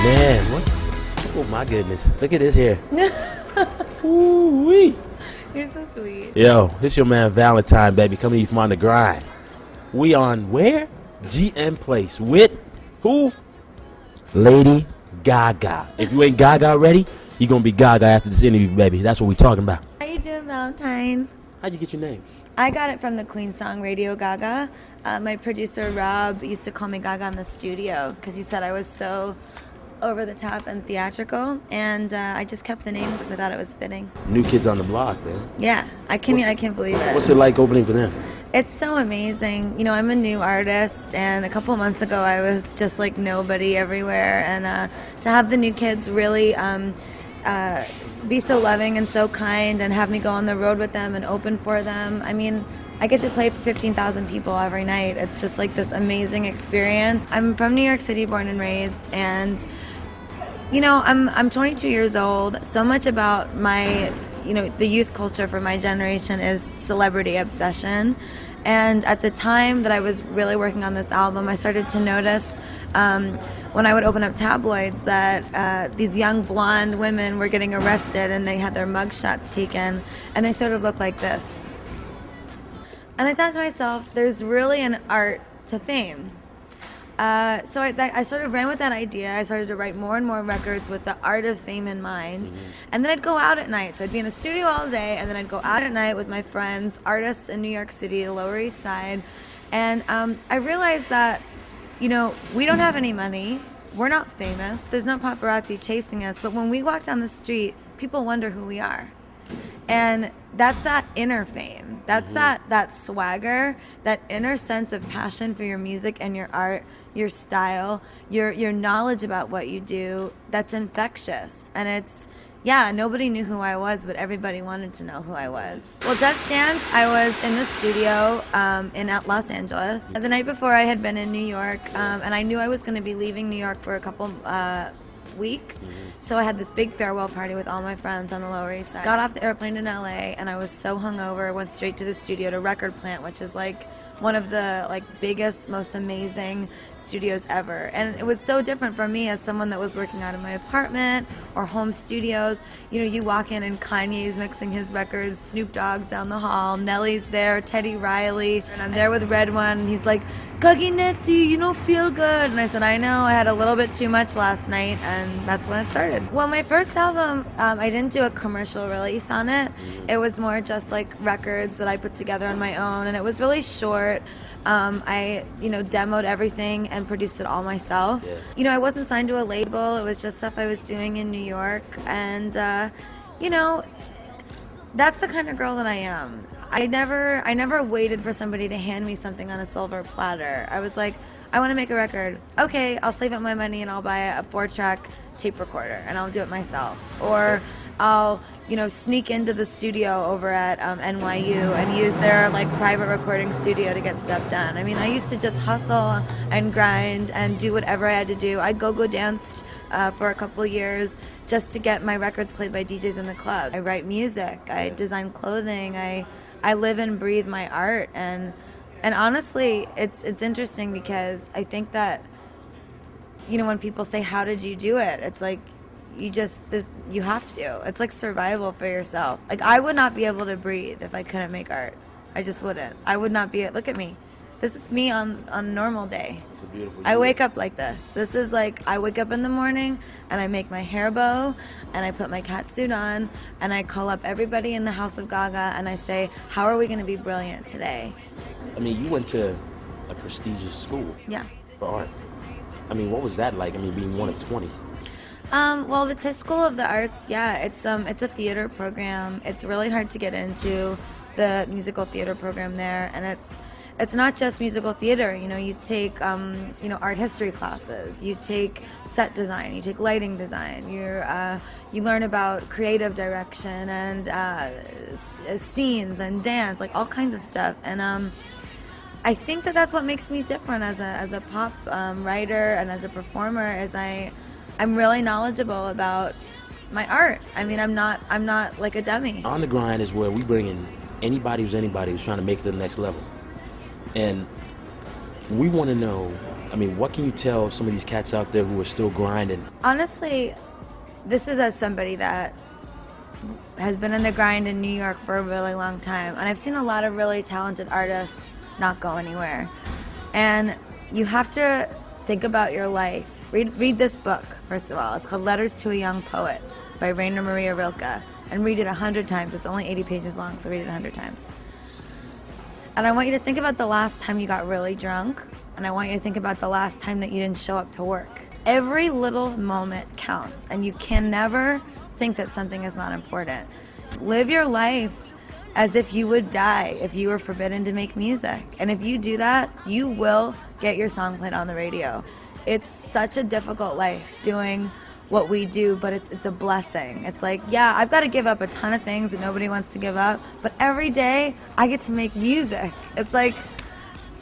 man, what? Oh my goodness, look at this here. Ooh-wee. You're so sweet. Yo, this your man Valentine, baby, coming to you from on the grind. We on where? GM Place with who? Lady Gaga. If you ain't Gaga already, you gonna be Gaga after this interview, baby. That's what we talking about. How you doing, Valentine? How'd you get your name? I got it from the Queen song Radio Gaga. My producer Rob used to call me Gaga in the studio because he said I was so over the top and theatrical, and I just kept the name because I thought it was fitting. New Kids on the Block, man. Yeah, I can't believe it. What's it like opening for them? It's so amazing. You know, I'm a new artist, and a couple months ago I was just like nobody everywhere, and to have the New Kids really be so loving and so kind and have me go on the road with them and open for them. I mean, I get to play for 15,000 people every night. It's just like this amazing experience. I'm from New York City, born and raised, and you know, I'm 22 years old. So much about my, you know, the youth culture for my generation is celebrity obsession. And at the time that I was really working on this album, I started to notice when I would open up tabloids that these young blonde women were getting arrested and they had their mugshots taken, and they sort of looked like this. And I thought to myself, there's really an art to fame. So I sort of ran with that idea. I started to write more and more records with the art of fame in mind. Mm-hmm. And then I'd go out at night. So I'd be in the studio all day, and then I'd go out at night with my friends, artists in New York City, the Lower East Side. And I realized that, you know, we don't have any money. We're not famous. There's no paparazzi chasing us. But when we walk down the street, people wonder who we are. And that's that inner fame. That's that swagger, that inner sense of passion for your music and your art, your style, your knowledge about what you do. That's infectious. And it's, yeah, nobody knew who I was, but everybody wanted to know who I was. Well, Just Dance, I was in the studio in Los Angeles. The night before, I had been in New York, and I knew I was going to be leaving New York for a couple weeks. So I had this big farewell party with all my friends on the Lower East Side. Got off the airplane in LA, and I was so hungover, went straight to the studio to Record Plant, which is like one of the biggest, most amazing studios ever. And it was so different for me as someone that was working out of my apartment or home studios. You know, you walk in and Kanye's mixing his records, Snoop Dogg's down the hall, Nelly's there, Teddy Riley, and I'm there with Red One, and he's like, Gaginetti, you don't feel good. And I said, I know, I had a little bit too much last night, and that's when it started. Well, my first album, I didn't do a commercial release on it. It was more just like records that I put together on my own, and it was really short. I, you know, demoed everything and produced it all myself. Yeah. You know, I wasn't signed to a label. It was just stuff I was doing in New York. And, you know, that's the kind of girl that I am. I never waited for somebody to hand me something on a silver platter. I was like, I want to make a record. Okay, I'll save up my money and I'll buy a 4-track tape recorder and I'll do it myself. Or I'll, you know, sneak into the studio over at NYU and use their private recording studio to get stuff done. I mean, I used to just hustle and grind and do whatever I had to do. I'd go dance for a couple of years just to get my records played by DJs in the club. I write music. I design clothing. I live and breathe my art. And honestly, it's interesting because I think that, you know, when people say, how did you do it? It's like, you have to. It's like survival for yourself. Like, I would not be able to breathe if I couldn't make art. I just wouldn't. I would not be, look at me. This is me on a normal day. It's a beautiful I wake up like this. This is like, I wake up in the morning and I make my hair bow and I put my cat suit on and I call up everybody in the house of Gaga and I say, how are we going to be brilliant today? I mean, you went to a prestigious school. Yeah. For art. I mean, what was that like? I mean, being one of 20. Well, the School of the Arts, yeah, it's a theater program. It's really hard to get into the musical theater program there, and it's not just musical theater. You know, you take art history classes, you take set design, you take lighting design, you learn about creative direction and scenes and dance, like all kinds of stuff. And I think that that's what makes me different as a pop writer and as a performer. Is I'm really knowledgeable about my art. I mean, I'm not like a dummy. On the Grind is where we bring in anybody who's trying to make it to the next level. And we want to know I mean, what can you tell some of these cats out there who are still grinding? Honestly, this is as somebody that has been in the grind in New York for a really long time, and I've seen a lot of really talented artists not go anywhere. And you have to think about your life. Read this book, first of all. It's called Letters to a Young Poet by Rainer Maria Rilke, and read it 100 times. It's only 80 pages long, so read it 100 times. And I want you to think about the last time you got really drunk, and I want you to think about the last time that you didn't show up to work. Every little moment counts, and you can never think that something is not important. Live your life as if you would die if you were forbidden to make music. And if you do that, you will get your song played on the radio. It's such a difficult life doing what we do, but it's a blessing. It's like, yeah, I've got to give up a ton of things that nobody wants to give up, but every day I get to make music. It's like,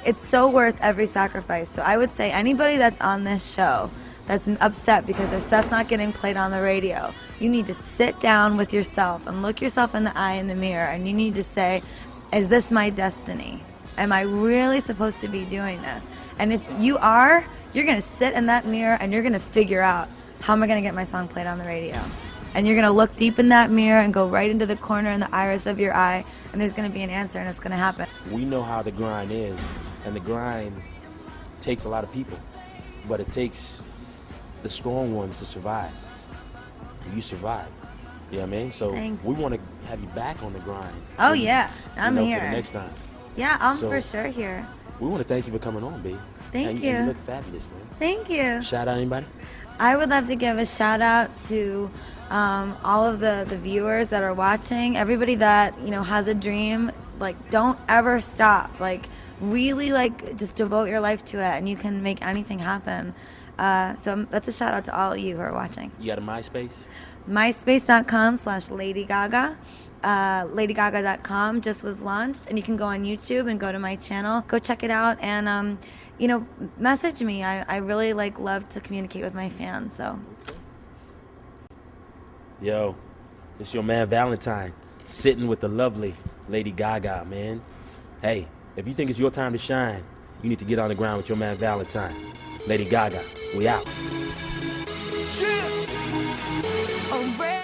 it's so worth every sacrifice. So I would say anybody that's on this show that's upset because their stuff's not getting played on the radio, you need to sit down with yourself and look yourself in the eye in the mirror, and you need to say, is this my destiny? Am I really supposed to be doing this? And if you are, you're going to sit in that mirror and you're going to figure out, how am I going to get my song played on the radio? And you're going to look deep in that mirror and go right into the corner in the iris of your eye, and there's going to be an answer, and it's going to happen. We know how the grind is, and the grind takes a lot of people, but it takes the strong ones to survive. And you survive. You know what I mean? So Thanks. we want to have you back on the grind. Oh, yeah. I'm here. For the next time. Yeah, I'm So- for sure here. We want to thank you for coming on, babe. Thank and you. You look fabulous, man. Thank you. Shout out anybody? I would love to give a shout out to all of the viewers that are watching, everybody that, has a dream. Like, don't ever stop. Like, really, just devote your life to it, and you can make anything happen. So that's a shout out to all of you who are watching. You got a MySpace? MySpace.com/Lady Gaga. LadyGaga.com just was launched, and you can go on YouTube and go to my channel. Go check it out, and message me. I really love to communicate with my fans. So, Yo, it's your man Valentine sitting with the lovely Lady Gaga, man. Hey, if you think it's your time to shine, you need to get on the ground with your man Valentine. Lady Gaga, we out. Alright.